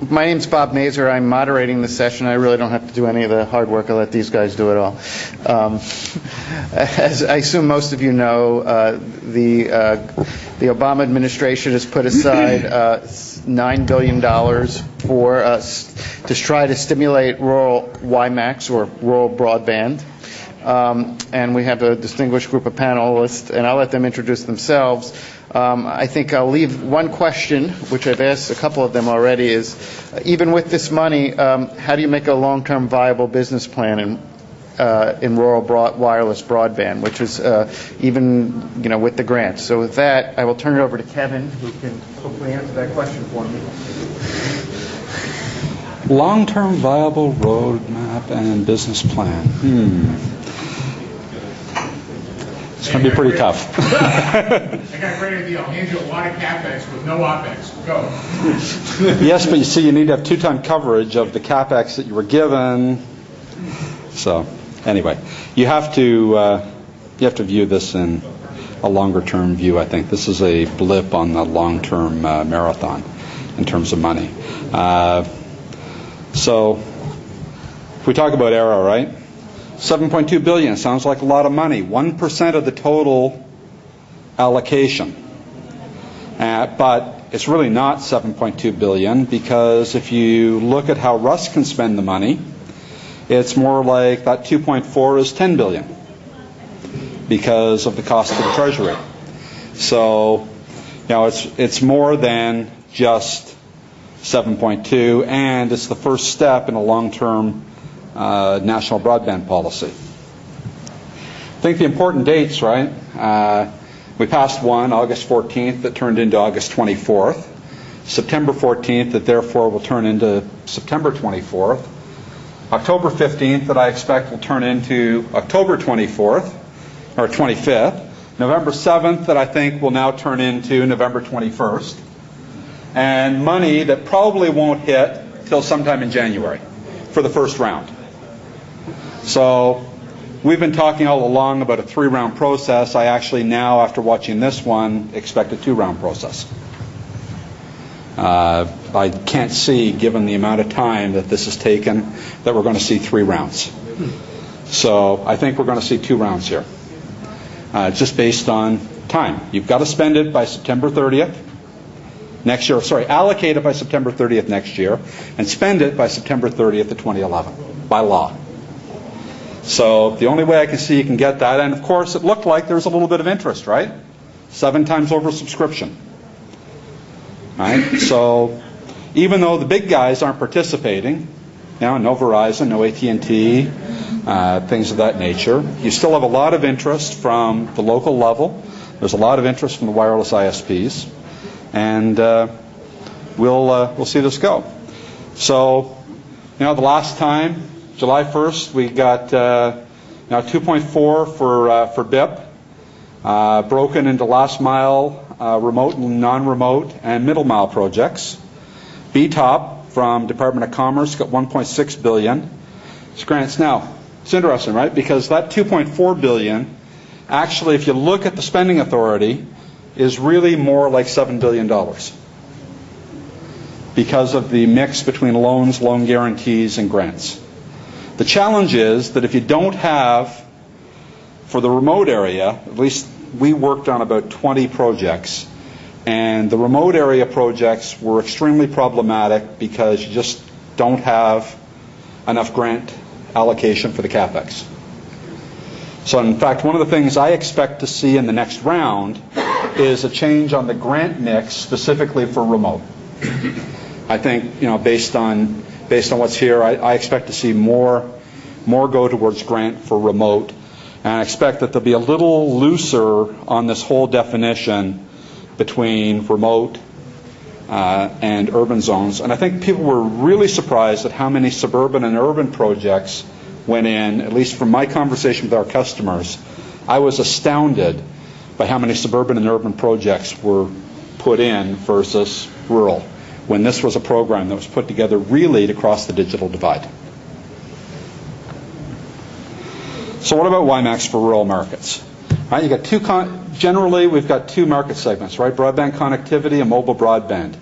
My name's Bob Mazer. I'm moderating the session. I really don't have to do any of the hard work. I'll let these guys do it all. As I assume most of you know, the Obama administration has put aside $9 billion to try to stimulate rural WiMAX, or rural broadband. And we have a distinguished group of panelists, and I'll let them introduce themselves. I think I'll leave one question, which I've asked a couple of them already, is even with this money, how do you make a long-term viable business plan in rural wireless broadband, which is even with the grants? So with that, I will turn it over to Kevin, who can hopefully answer that question for me. Long-term viable roadmap and business plan. It's going to be pretty tough. I got a great idea. I'll hand you a lot of CapEx with no OpEx. Go. Yes, but you see, you need to have two-time coverage of the CapEx that you were given. So, anyway, you have to view this in a longer-term view. I think this is a blip on the long-term marathon in terms of money. So, if we talk about ERA, right? $7.2 billion sounds like a lot of money. 1% of the total allocation. But it's really not $7.2 billion, because if you look at how Russ can spend the money, it's more like that 2.4 is $10 billion because of the cost of the Treasury. So, it's more than just 7.2, and it's the first step in a long-term national broadband policy. I think the important dates, right? We passed one, August 14th, that turned into August 24th. September 14th, that therefore will turn into September 24th. October 15th, that I expect will turn into October 24th, or 25th. November 7th, that I think will now turn into November 21st. And money that probably won't hit till sometime in January for the first round. So we've been talking all along about a 3-round process. I actually now, after watching this one, expect a 2-round process. I can't see, given the amount of time that this has taken, that we're going to see 3 rounds. So I think we're going to see 2 rounds here, just based on time. You've got to spend it by September 30th next year. Sorry, allocate it by September 30th next year, and spend it by September 30th of 2011 by law. So the only way I can see you can get that, and of course it looked like there was a little bit of interest, right? 7 times oversubscription. Right? So even though the big guys aren't participating, no Verizon, no AT&T, things of that nature, you still have a lot of interest from the local level. There's a lot of interest from the wireless ISPs, and we'll see this go. So, the last time, July 1st, we got 2.4 for BIP, broken into last mile, remote and non-remote, and middle mile projects. BTOP from Department of Commerce got $1.6 billion. It's grants. Now, it's interesting, right? Because that $2.4 billion, actually, if you look at the spending authority, is really more like $7 billion because of the mix between loans, loan guarantees, and grants. The challenge is that if you don't have, for the remote area, at least we worked on about 20 projects, and the remote area projects were extremely problematic because you just don't have enough grant allocation for the CapEx. So in fact, one of the things I expect to see in the next round is a change on the grant mix specifically for remote. I think, based on what's here, I expect to see more go towards grant for remote, and I expect that there'll be a little looser on this whole definition between remote and urban zones. And I think people were really surprised at how many suburban and urban projects went in. At least from my conversation with our customers, I was astounded by how many suburban and urban projects were put in versus rural, when this was a program that was put together really to cross the digital divide. So what about WiMAX for rural markets? Right, you got generally we've got 2 market segments, right? Broadband connectivity and mobile broadband.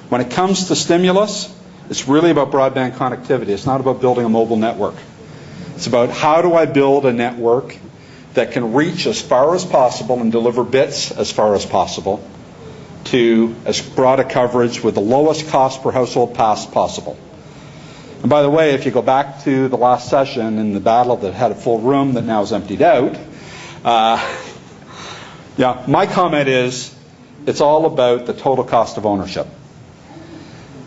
When it comes to stimulus, It's really about broadband connectivity. It's not about building a mobile network. It's about how do I build a network that can reach as far as possible and deliver bits as far as possible to as broad a coverage with the lowest cost per household pass possible. And by the way, if you go back to the last session in the battle that had a full room that now is emptied out, my comment is it's all about the total cost of ownership.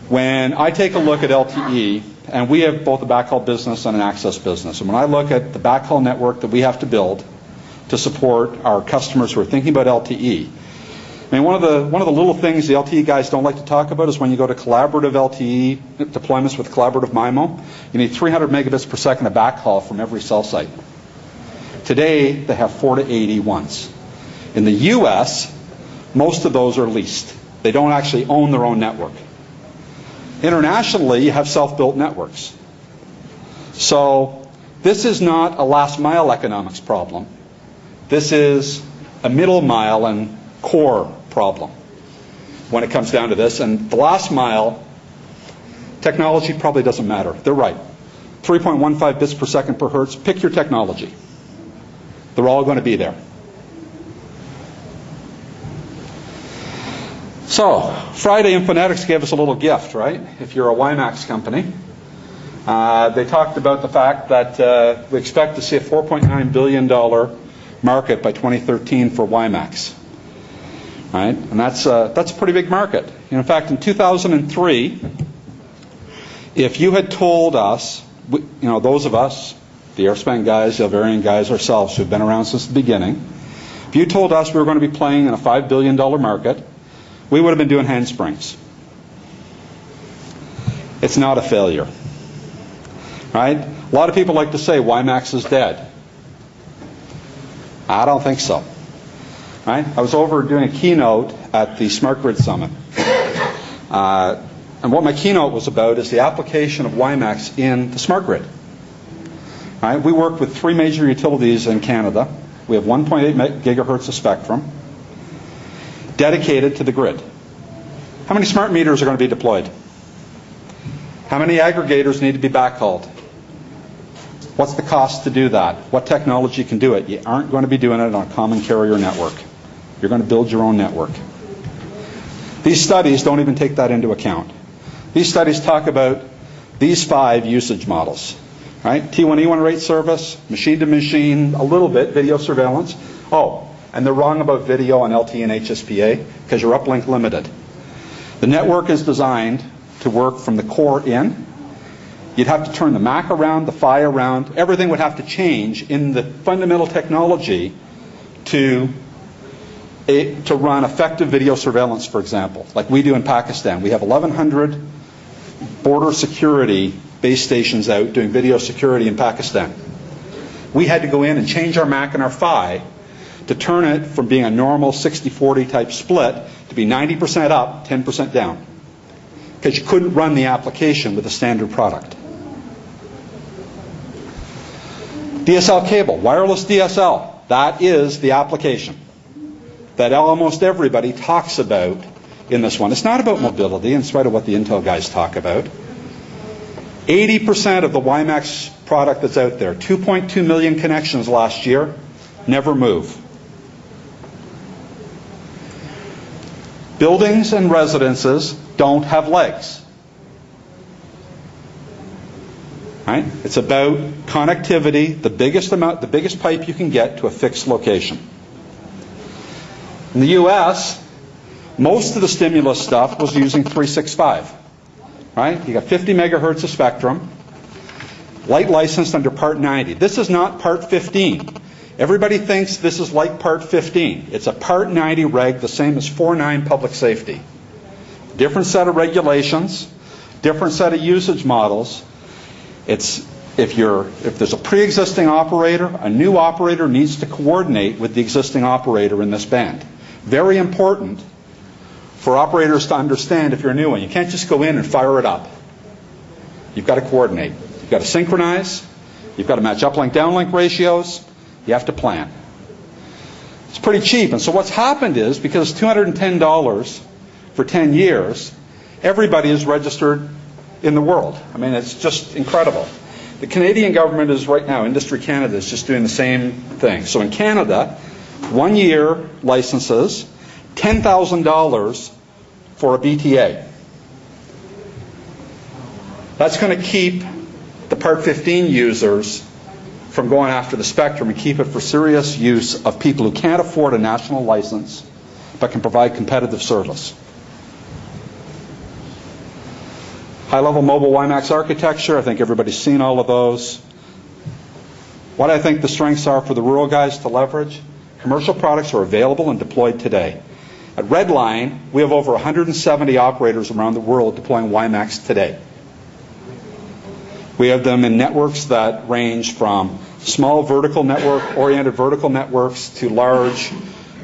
When I take a look at LTE, and we have both a backhaul business and an access business, and when I look at the backhaul network that we have to build to support our customers who are thinking about LTE, I mean, one of the little things the LTE guys don't like to talk about is when you go to collaborative LTE deployments with collaborative MIMO, you need 300 megabits per second of backhaul from every cell site. Today, they have 4 to 80 once. In the U.S., most of those are leased. They don't actually own their own network. Internationally, you have self-built networks. So this is not a last mile economics problem. This is a middle mile and core problem when it comes down to this. And the last mile, technology probably doesn't matter. They're right. 3.15 bits per second per hertz. Pick your technology. They're all going to be there. So, Friday Infonetics gave us a little gift, right? If you're a WiMAX company. They talked about the fact that we expect to see a $4.9 billion market by 2013 for WiMAX. Right? And that's a pretty big market. In fact, in 2003, if you had told us, those of us, the Airspan guys, the Alvarian guys ourselves, who've been around since the beginning, if you told us we were going to be playing in a $5 billion market, we would have been doing handsprings. It's not a failure. Right? A lot of people like to say WiMAX is dead. I don't think so. Right? I was over doing a keynote at the Smart Grid Summit. And what my keynote was about is the application of WiMAX in the smart grid. Right? We work with 3 major utilities in Canada. We have 1.8 gigahertz of spectrum dedicated to the grid. How many smart meters are going to be deployed? How many aggregators need to be backhauled? What's the cost to do that? What technology can do it? You aren't going to be doing it on a common carrier network. You're going to build your own network. These studies don't even take that into account. These studies talk about these 5 usage models. Right? T1E1 rate service, machine to machine, a little bit, video surveillance. Oh, and they're wrong about video on LTE and HSPA because you're uplink limited. The network is designed to work from the core in. You'd have to turn the MAC around, the PHY around. Everything would have to change in the fundamental technology to run effective video surveillance, for example, like we do in Pakistan. We have 1,100 border security base stations out doing video security in Pakistan. We had to go in and change our MAC and our PHY to turn it from being a normal 60-40 type split to be 90% up, 10% down. Because you couldn't run the application with a standard product. DSL cable, wireless DSL, that is the application that almost everybody talks about in this one. It's not about mobility, in spite of what the Intel guys talk about. 80% of the WiMAX product that's out there, 2.2 million connections last year, never move. Buildings and residences don't have legs. Right? It's about connectivity, the biggest pipe you can get to a fixed location. In the U.S., most of the stimulus stuff was using 365. Right? You got 50 megahertz of spectrum, light licensed under Part 90. This is not Part 15. Everybody thinks this is like Part 15. It's a Part 90 reg, the same as 4.9 public safety. Different set of regulations, different set of usage models. If there's a pre-existing operator, a new operator needs to coordinate with the existing operator in this band. Very important for operators to understand if you're a new one. You can't just go in and fire it up. You've got to coordinate. You've got to synchronize. You've got to match uplink downlink ratios. You have to plan. It's pretty cheap. And so what's happened is, because it's $210 for 10 years, everybody is registered in the world. I mean, it's just incredible. The Canadian government is right now, Industry Canada is just doing the same thing. So in Canada, 1 year licenses, $10,000 for a BTA. That's going to keep the Part 15 users from going after the spectrum and keep it for serious use of people who can't afford a national license but can provide competitive service. High-level mobile WiMAX architecture, I think everybody's seen all of those. What I think the strengths are for the rural guys to leverage, commercial products are available and deployed today. At Redline, we have over 170 operators around the world deploying WiMAX today. We have them in networks that range from small oriented vertical networks to large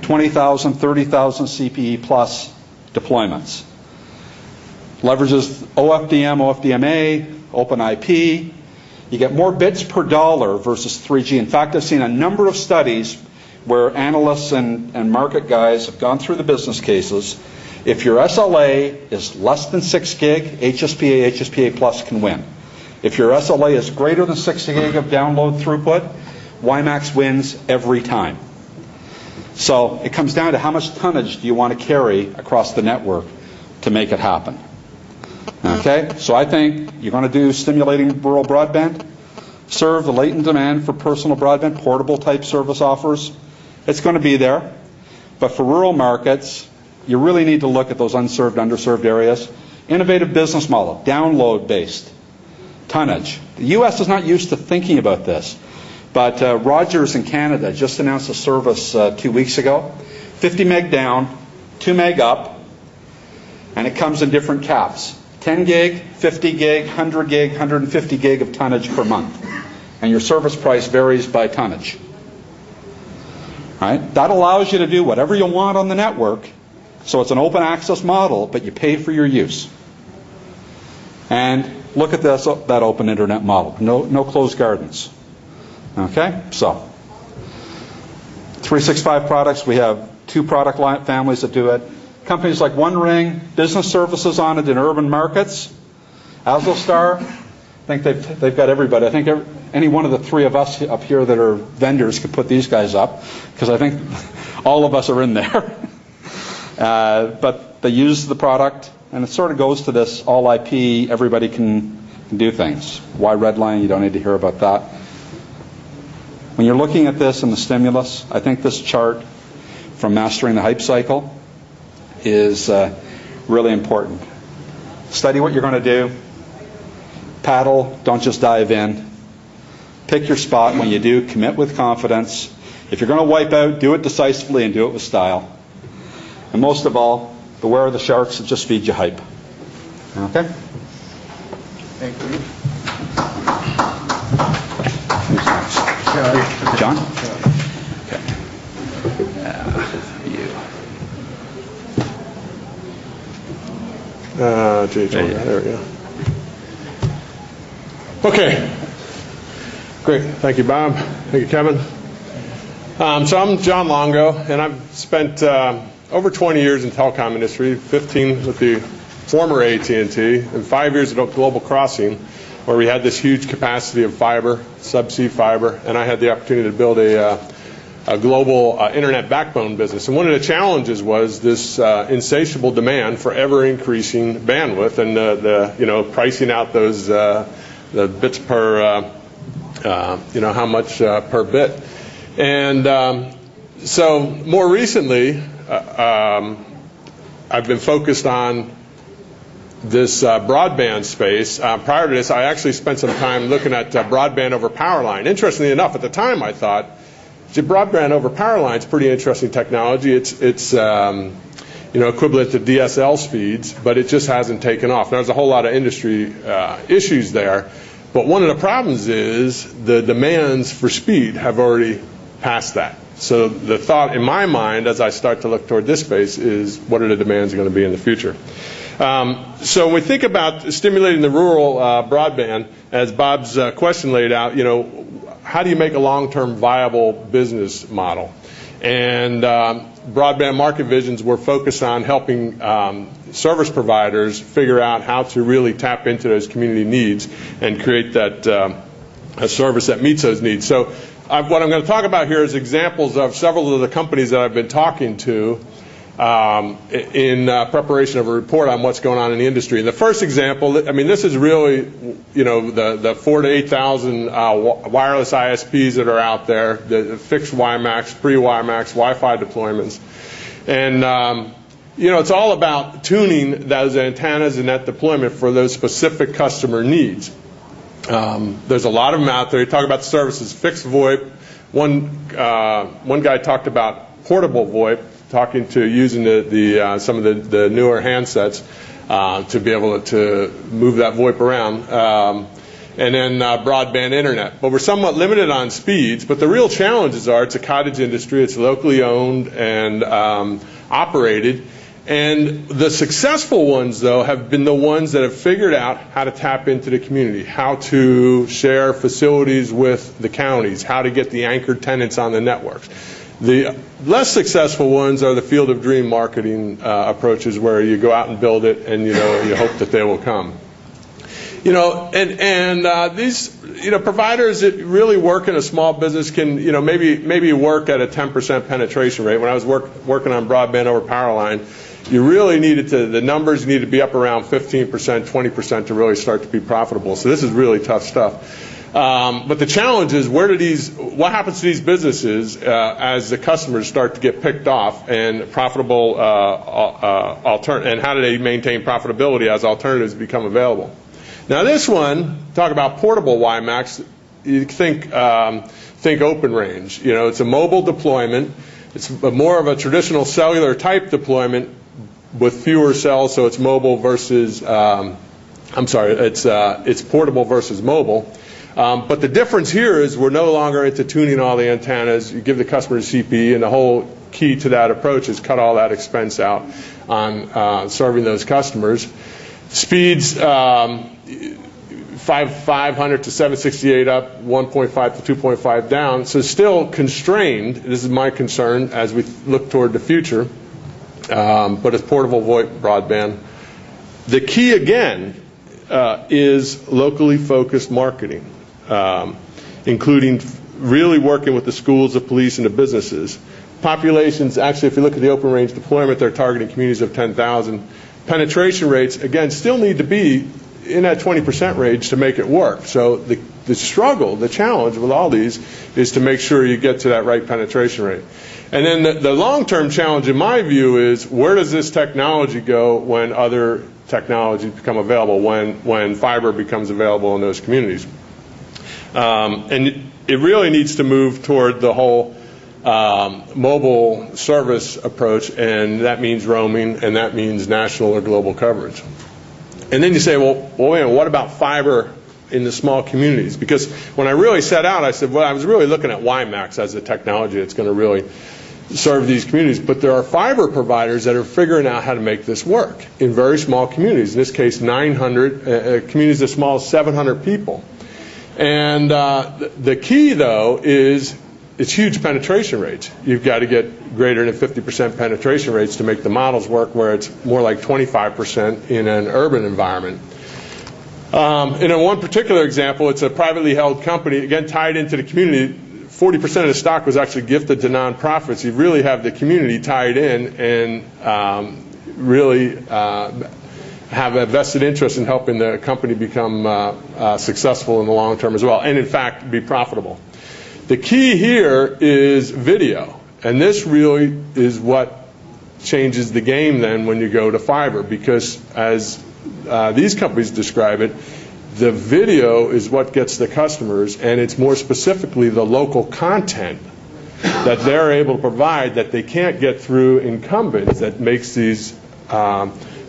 20,000, 30,000 CPE plus deployments. Leverages OFDM, OFDMA, Open IP. You get more bits per dollar versus 3G. In fact, I've seen a number of studies where analysts and market guys have gone through the business cases. If your SLA is less than 6 gig, HSPA, HSPA Plus can win. If your SLA is greater than 6 gig of download throughput, WiMAX wins every time. So it comes down to how much tonnage do you want to carry across the network to make it happen. Okay, so I think you're going to do stimulating rural broadband, serve the latent demand for personal broadband, portable type service offers. It's going to be there. But for rural markets, you really need to look at those unserved, underserved areas. Innovative business model, download based, tonnage. The U.S. is not used to thinking about this. But Rogers in Canada just announced a service 2 weeks ago. 50 meg down, 2 meg up, and it comes in different caps. 10 gig, 50 gig, 100 gig, 150 gig of tonnage per month. And your service price varies by tonnage. Right? That allows you to do whatever you want on the network. So it's an open access model, but you pay for your use. And look at this, that open internet model. No closed gardens. Okay? So 365 products. We have 2 product line families that do it. Companies like OneRing, business services on it in urban markets. Azlestar, I think they've got everybody. I think any one of the 3 of us up here that are vendors could put these guys up, because I think all of us are in there. But they use the product, and it sort of goes to this all IP, everybody can do things. Why Redline? You don't need to hear about that. When you're looking at this in the stimulus, I think this chart from Mastering the Hype Cycle is really important. Study what you're going to do. Paddle, don't just dive in. Pick your spot. When you do, commit with confidence. If you're going to wipe out, do it decisively and do it with style. And most of all, beware of the sharks that just feed you hype. Okay? Thank you. John? There we go. Okay. Great. Thank you, Bob. Thank you, Kevin. So I'm John Longo, and I've spent over 20 years in the telecom industry, 15 with the former AT&T, and 5 years at Global Crossing, where we had this huge capacity of fiber, subsea fiber, and I had the opportunity to build a global internet backbone business. And one of the challenges was this insatiable demand for ever-increasing bandwidth and the pricing out those the bits per how much per bit. And so more recently, I've been focused on this broadband space. Prior to this, I actually spent some time looking at broadband over power line. Interestingly enough, at the time I thought, broadband over power line is pretty interesting technology. It's equivalent to DSL speeds, but it just hasn't taken off. There's a whole lot of industry issues there. But one of the problems is the demands for speed have already passed that. So the thought in my mind as I start to look toward this space is, what are the demands going to be in the future? So when we think about stimulating the rural broadband, as Bob's question laid out, how do you make a long-term viable business model? And broadband market visions were focused on helping service providers figure out how to really tap into those community needs and create that a service that meets those needs. So what I'm going to talk about here is examples of several of the companies that I've been talking to in preparation of a report on what's going on in the industry. And the first example, I mean, this is really, the 4,000 to 8,000 wireless ISPs that are out there, the fixed WiMAX, pre-WiMAX, Wi-Fi deployments. And, it's all about tuning those antennas and that deployment for those specific customer needs. There's a lot of them out there. You talk about the services, fixed VoIP. One guy talked about portable VoIP, talking to using some of the newer handsets to be able to move that VoIP around. And then broadband internet. But we're somewhat limited on speeds, but the real challenges are it's a cottage industry, it's locally owned and operated. And the successful ones, though, have been the ones that have figured out how to tap into the community, how to share facilities with the counties, how to get the anchor tenants on the networks. The less successful ones are the field of dream marketing approaches where you go out and build it and, you hope that they will come. These, providers that really work in a small business can, maybe work at a 10% penetration rate. When I was working on broadband over power line, you really the numbers need to be up around 15%, 20% to really start to be profitable. So this is really tough stuff. But the challenge is what happens to these businesses as the customers start to get picked off and profitable and how do they maintain profitability as alternatives become available? Now this one, talk about portable WiMAX, you think open range. It's a mobile deployment. It's more of a traditional cellular type deployment with fewer cells, so it's mobile versus, it's portable versus mobile. But the difference here is we're no longer into tuning all the antennas. You give the customer a CPE, and the whole key to that approach is cut all that expense out on serving those customers. Speeds, 500 to 768 up, 1.5 to 2.5 down. So still constrained. This is my concern as we look toward the future. But it's portable VoIP broadband. The key again is locally focused marketing, including really working with the schools, the police, and the businesses. Populations, actually, if you look at the open range deployment, they're targeting communities of 10,000. Penetration rates, again, still need to be in that 20% range to make it work. So the struggle, the challenge with all these is to make sure you get to that right penetration rate. And then the long-term challenge, in my view, is where does this technology go when other technologies become available, when fiber becomes available in those communities? And it really needs to move toward the whole mobile service approach, and that means roaming, and that means national or global coverage. And then you say, well, wait a minute, what about fiber in the small communities? Because when I really set out, I said, well, I was really looking at WiMAX as the technology that's going to really serve these communities. But there are fiber providers that are figuring out how to make this work in very small communities. In this case, 900, communities as small as 700 people. And the key, though, is it's huge penetration rates. You've got to get greater than 50% penetration rates to make the models work, where it's more like 25% in an urban environment. In one particular example, it's a privately held company, again, tied into the community. 40% of the stock was actually gifted to nonprofits. You really have the community tied in and really have a vested interest in helping the company become successful in the long term as well, and in fact be profitable. The key here is video, and this really is what changes the game then when you go to fiber, because as these companies describe it, the video is what gets the customers, and it's more specifically the local content that they're able to provide that they can't get through incumbents that makes these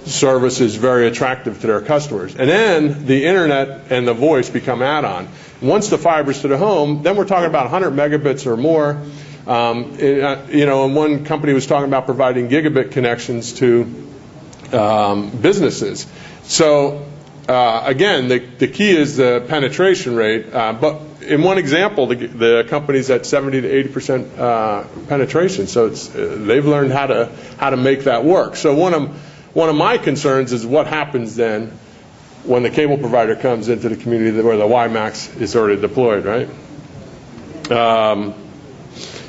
services very attractive to their customers. And then the internet and the voice become add-on. Once the fiber's to the home, then we're talking about 100 megabits or more. And one company was talking about providing gigabit connections to businesses. So again, the key is the penetration rate. But in one example, the company's at 70 to 80% penetration. So they've learned how to make that work. So one one of my concerns is what happens then when the cable provider comes into the community where the WiMAX is already deployed, right?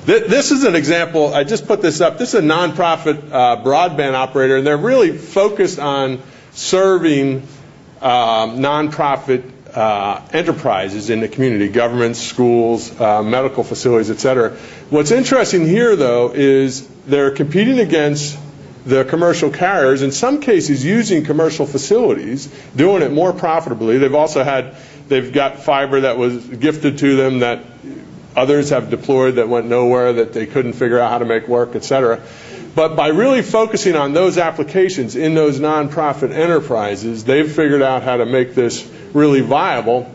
This is an example. I just put this up. This is a nonprofit broadband operator, and they're really focused on serving nonprofit enterprises in the community, governments, schools, medical facilities, et cetera. What's interesting here, though, is they're competing against the commercial carriers, in some cases using commercial facilities, doing it more profitably. They've got fiber that was gifted to them that others have deployed that went nowhere, that they couldn't figure out how to make work, et cetera. But by really focusing on those applications in those nonprofit enterprises, they've figured out how to make this really viable.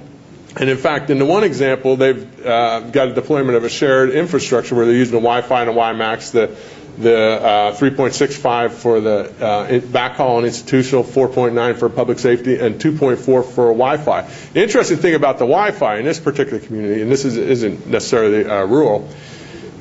And in fact, in the one example, they've got a deployment of a shared infrastructure where they're using the Wi-Fi and the WiMAX, the 3.65 for the backhaul and institutional, 4.9 for public safety, and 2.4 for Wi-Fi. The interesting thing about the Wi-Fi in this particular community, and this isn't necessarily rural,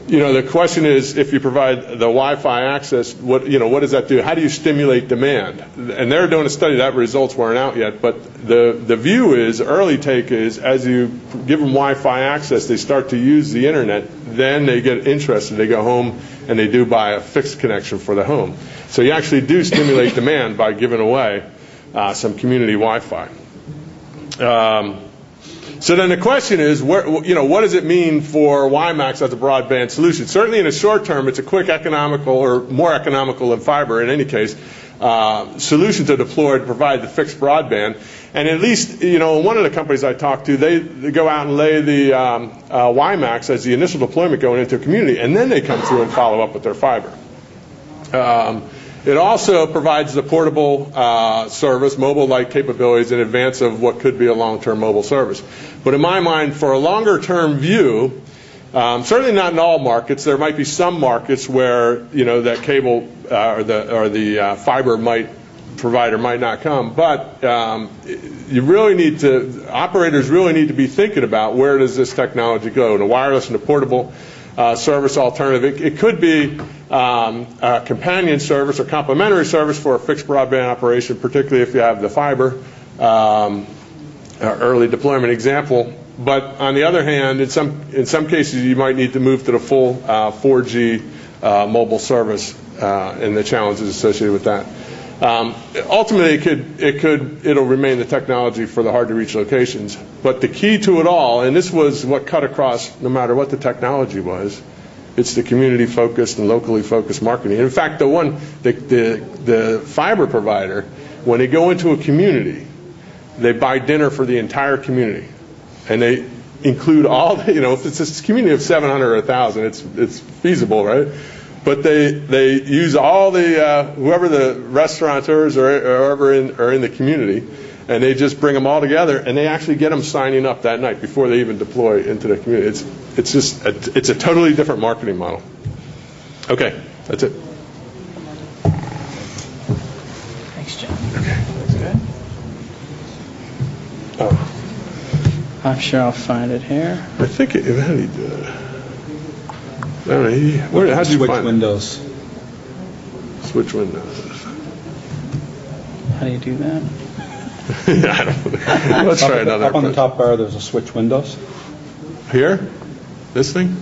the question is, if you provide the Wi-Fi access, what does that do? How do you stimulate demand? And they're doing a study. That results weren't out yet, but the view is, early take is, as you give them Wi-Fi access, they start to use the internet, then they get interested. They go home and they do buy a fixed connection for the home. So you actually do stimulate demand by giving away some community Wi-Fi. So then the question is, what does it mean for WiMAX as a broadband solution? Certainly in the short term, it's a quick economical, or more economical than fiber in any case, solution to deploy to provide the fixed broadband. And at least, one of the companies I talked to, they go out and lay the WiMAX as the initial deployment going into a community, and then they come through and follow up with their fiber. It also provides the portable service, mobile-like capabilities in advance of what could be a long-term mobile service. But in my mind, for a longer-term view, certainly not in all markets. There might be some markets where that cable or the fiber provider might not come. But operators really need to be thinking about, where does this technology go? The wireless and the portable service alternative. It could be a companion service or complementary service for a fixed broadband operation, particularly if you have the fiber, early deployment example. But on the other hand, in some cases, you might need to move to the full 4G mobile service and the challenges associated with that. Ultimately, it'll remain the technology for the hard-to-reach locations. But the key to it all, and this was what cut across no matter what the technology was, it's the community-focused and locally focused marketing. In fact, the fiber provider, when they go into a community, they buy dinner for the entire community, and they include all the, if it's a community of 700 or 1,000, it's feasible, right? But they use all the whoever the restaurateurs or whoever are in the community, and they just bring them all together, and they actually get them signing up that night before they even deploy into the community. It's a totally different marketing model. Okay, that's it. Thanks, John. Okay, That's good. Oh, I'm sure I'll find it here. I think how do you do it? I don't know. How did you Switch find windows. Switch windows. How do you do that? I don't know. Let's try another. Up on the approach. top bar, there's a switch windows. Here? This thing?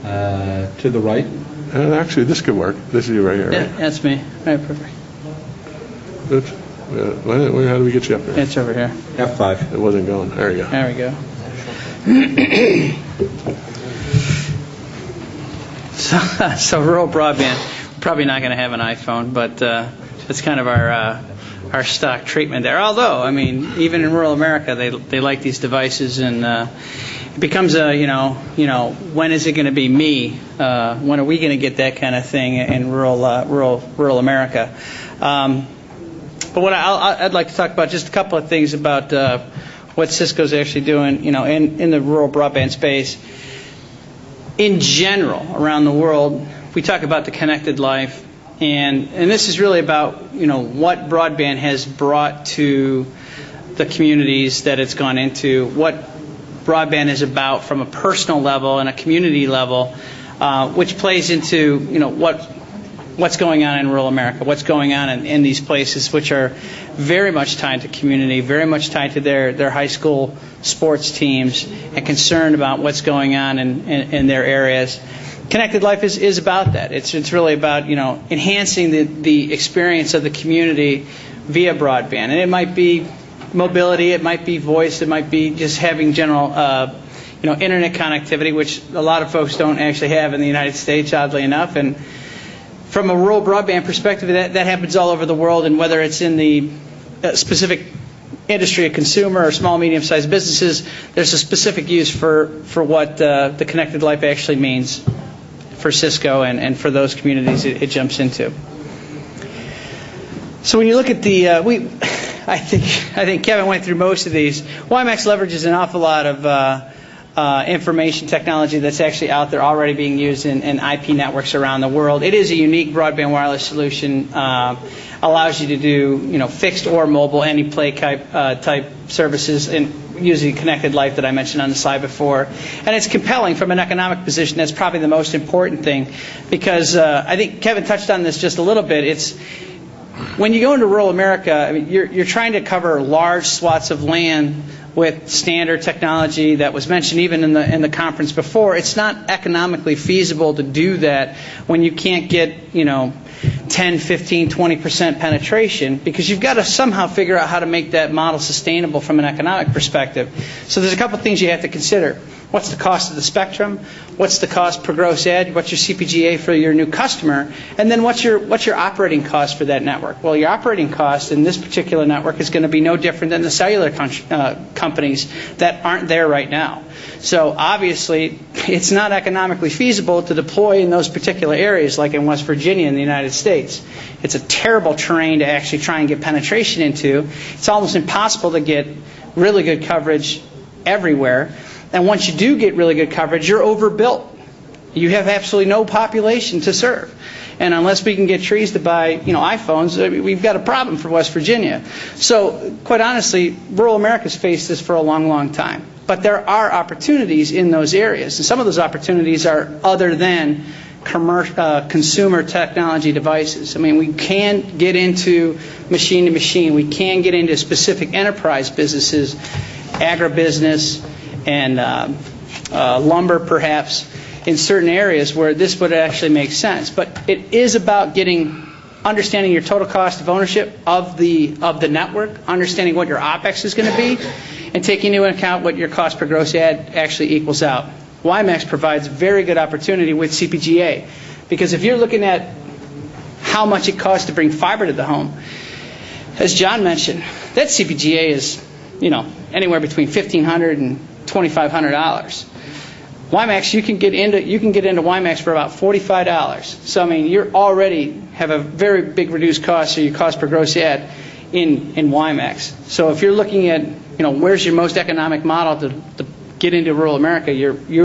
To the right. Actually, this could work. This is you right here, Yeah, right? that's me. All right, perfect. Oops. How do we get you up here? It's over here. F5. It wasn't going. There you go. There we go. So rural broadband, we're probably not going to have an iPhone, but it's kind of our stock treatment there. Although, I mean, even in rural America, they like these devices, and it becomes a when is it going to be me? When are we going to get that kind of thing in rural America? But what I'd like to talk about just a couple of things about what Cisco's actually doing, in the rural broadband space. In general, around the world, we talk about the connected life, and this is really about what broadband has brought to the communities that it's gone into, what broadband is about from a personal level and a community level, which plays into what what's going on in rural America, what's going on in these places which are very much tied to community, very much tied to their high school sports teams, and concerned about what's going on in their areas. Connected Life is about that. It's really about, enhancing the experience of the community via broadband. And it might be mobility, it might be voice, it might be just having general internet connectivity, which a lot of folks don't actually have in the United States, oddly enough. And from a rural broadband perspective, that happens all over the world, and whether it's in the specific industry, a consumer or small, medium-sized businesses, there's a specific use for what the Connected Life actually means for Cisco and for those communities it jumps into. So when you look at the, I think Kevin went through most of these. WiMAX leverages an awful lot of information technology that's actually out there already being used in IP networks around the world. It is a unique broadband wireless solution. Allows you to do fixed or mobile any play type services and using Connected Life that I mentioned on the slide before. And it's compelling from an economic position. That's probably the most important thing, because I think Kevin touched on this just a little bit. It's when you go into rural America, you're trying to cover large swaths of land with standard technology that was mentioned even in the conference before. It's not economically feasible to do that when you can't get 10, 15, 20% penetration, because you've got to somehow figure out how to make that model sustainable from an economic perspective. So there's a couple things you have to consider. What's the cost of the spectrum? What's the cost per gross add? What's your CPGA for your new customer? And then what's your operating cost for that network? Well, your operating cost in this particular network is going to be no different than the cellular companies that aren't there right now. So obviously, it's not economically feasible to deploy in those particular areas, like in West Virginia in the United States. It's a terrible terrain to actually try and get penetration into. It's almost impossible to get really good coverage everywhere. And once you do get really good coverage, you're overbuilt. You have absolutely no population to serve. And unless we can get trees to buy, iPhones, we've got a problem for West Virginia. So, quite honestly, rural America's faced this for a long, long time. But there are opportunities in those areas. And some of those opportunities are other than consumer technology devices. We can get into machine to machine. We can get into specific enterprise businesses, agribusiness, and lumber perhaps, in certain areas where this would actually make sense. But it is about understanding your total cost of ownership of the network, understanding what your OpEx is going to be, and taking into account what your cost per gross add actually equals out. WiMAX provides very good opportunity with CPGA, because if you're looking at how much it costs to bring fiber to the home, as John mentioned, that CPGA is anywhere between $1,500 and $2,500. WiMAX, you can get into WiMAX for about $45. So you're already have a very big reduced cost, so your cost per gross add in WiMAX. So if you're looking at where's your most economic model to get into rural America, you're